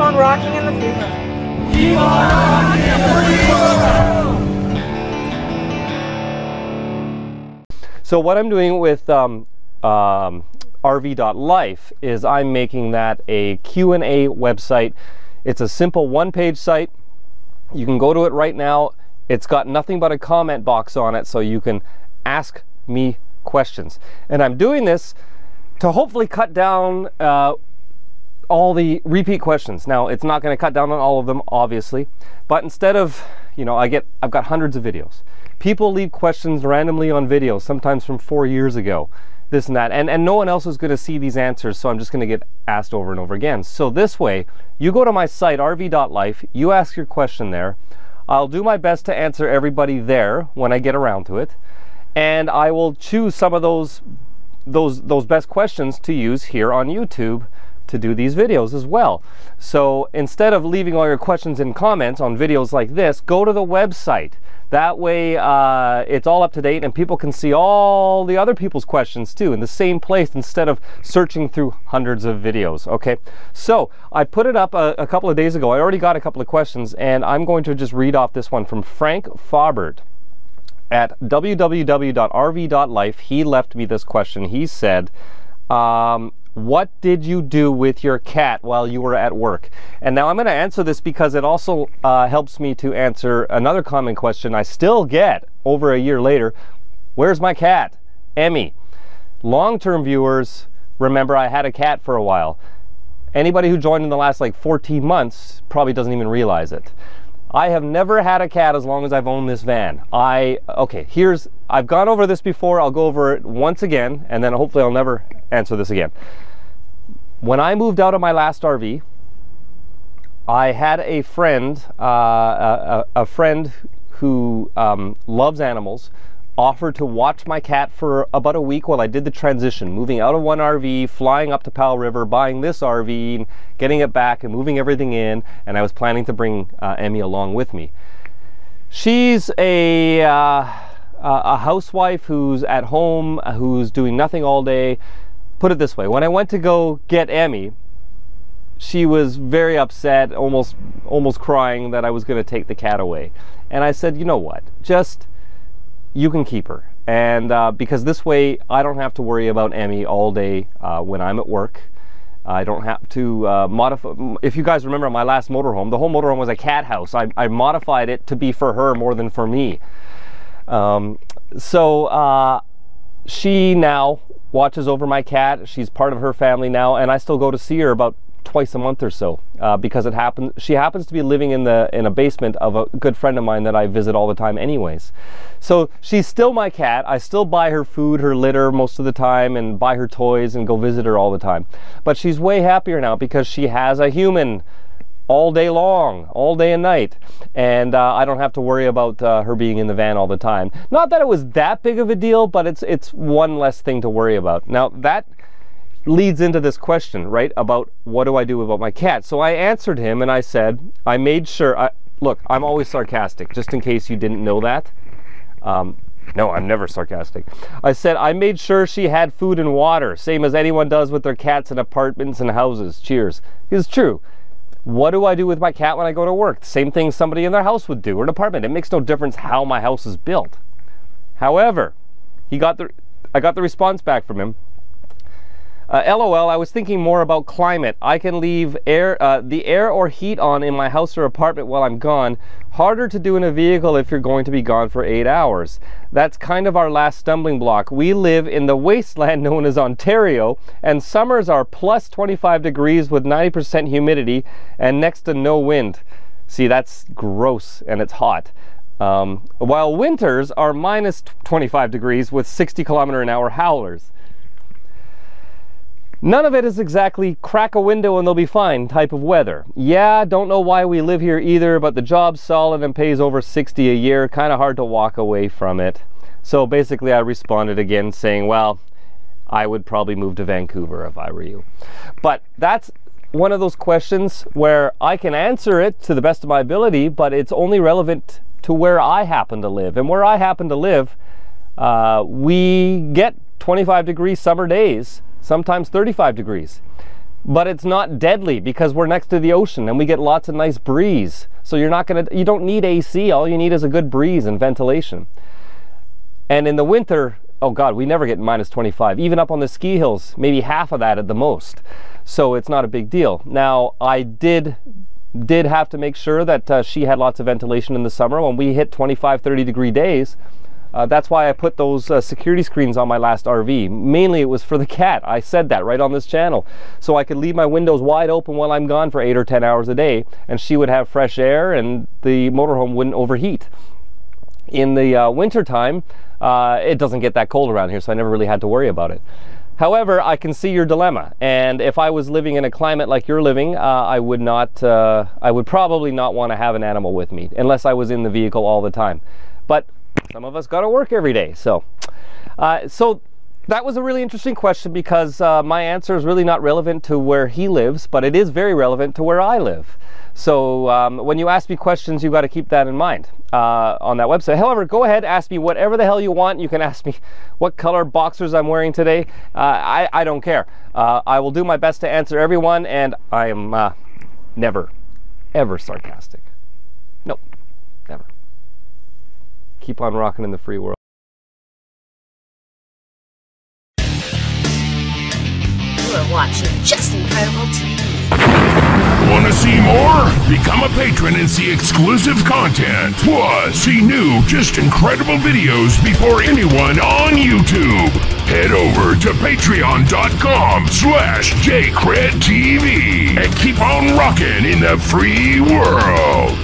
on rocking in the future. Keep on rocking in the future. So what I'm doing with RV.life is I'm making that a Q&A website. It's a simple one-page site. You can go to it right now. It's got nothing but a comment box on it, so you can ask me questions. And I'm doing this to hopefully cut down all the repeat questions. Now, it's not going to cut down on all of them, obviously, but instead of, you know, I've got hundreds of videos. People leave questions randomly on videos, sometimes from 4 years ago, this and that, and no one else is going to see these answers, so I'm just going to get asked over and over again. So this way, you go to my site, rv.life, you ask your question there. I'll do my best to answer everybody there when I get around to it, and I will choose some of those best questions to use here on YouTube to do these videos as well. So instead of leaving all your questions in comments on videos like this, go to the website. That way it's all up to date and people can see all the other people's questions too in the same place instead of searching through hundreds of videos. Okay, so I put it up a couple of days ago. I already got a couple of questions, and I'm going to just read off this one from Frank Faubert at www.rv.life. He left me this question. He said, what did you do with your cat while you were at work? And now I'm going to answer this because it also helps me to answer another common question I still get over a year later. Where's my cat? Emmy. Long-term viewers remember I had a cat for a while. Anybody who joined in the last like 14 months probably doesn't even realize it. I have never had a cat as long as I've owned this van. I've gone over this before. I'll go over it once again, and then hopefully I'll never answer this again. When I moved out of my last RV, I had a friend, who loves animals, offered to watch my cat for about a week while I did the transition, moving out of one RV, flying up to Powell River, buying this RV, and getting it back and moving everything in, and I was planning to bring Emmy along with me. She's a housewife who's at home, who's doing nothing all day. Put it this way, when I went to go get Emmy, she was very upset, almost crying that I was going to take the cat away. And I said, you know what, you can keep her. And because this way I don't have to worry about Emmy all day when I'm at work. I don't have to modify. If you guys remember my last motorhome, the whole motorhome was a cat house. I modified it to be for her more than for me. She now watches over my cat. She's part of her family now, and I still go to see her about twice a month or so because she happens to be living in a basement of a good friend of mine that I visit all the time anyways. So she's still my cat. I still buy her food, her litter most of the time, and buy her toys and go visit her all the time. But she's way happier now because she has a human all day long, all day and night, and I don't have to worry about her being in the van all the time. Not that it was that big of a deal, but it's one less thing to worry about. Now that leads into this question, right, about what do I do about my cat? So I answered him and I said, I made sure, look, I'm always sarcastic, just in case you didn't know that. No, I'm never sarcastic. I said, I made sure she had food and water, same as anyone does with their cats in apartments and houses. Cheers. It's true. What do I do with my cat when I go to work? Same thing somebody in their house would do, or an apartment. It makes no difference how my house is built. However, I got the response back from him. LOL, I was thinking more about climate. I can leave the air or heat on in my house or apartment while I'm gone. Harder to do in a vehicle if you're going to be gone for 8 hours. That's kind of our last stumbling block. We live in the wasteland known as Ontario, and summers are plus 25 degrees with 90% humidity and next to no wind. See, that's gross and it's hot. While winters are minus 25 degrees with 60-kilometer-an-hour howlers. None of it is exactly crack a window and they'll be fine type of weather. Yeah, don't know why we live here either, but the job's solid and pays over 60 a year. Kind of hard to walk away from it. So basically I responded again saying, well, I would probably move to Vancouver if I were you. But that's one of those questions where I can answer it to the best of my ability, but it's only relevant to where I happen to live. And where I happen to live, we get 25-degree summer days, sometimes 35 degrees. but it's not deadly because we're next to the ocean and we get lots of nice breeze. So you don't need AC. All you need is a good breeze and ventilation. And in the winter, oh God, we never get minus 25. Even up on the ski hills, maybe half of that at the most. So it's not a big deal. Now, I did have to make sure that she had lots of ventilation in the summer. When we hit 25, 30 degree days, that's why I put those security screens on my last RV. Mainly it was for the cat. I said that right on this channel. So I could leave my windows wide open while I'm gone for 8 or 10 hours a day, and she would have fresh air and the motorhome wouldn't overheat. In the winter time, it doesn't get that cold around here, so I never really had to worry about it. However, I can see your dilemma, and if I was living in a climate like you're living, I would probably not want to have an animal with me, unless I was in the vehicle all the time. But some of us got to work every day, so that was a really interesting question, because my answer is really not relevant to where he lives, but it is very relevant to where I live. So when you ask me questions, you've got to keep that in mind on that website. However, go ahead, ask me whatever the hell you want. You can ask me what color boxers I'm wearing today. I don't care. I will do my best to answer everyone, and I am never, ever sarcastic. Nope, never. Keep on rocking in the free world. You are watching Just Incredible TV. Want to see more? Become a patron and see exclusive content. Plus, see new, just incredible videos before anyone on YouTube. Head over to patreon.com/JCredTV and keep on rocking in the free world.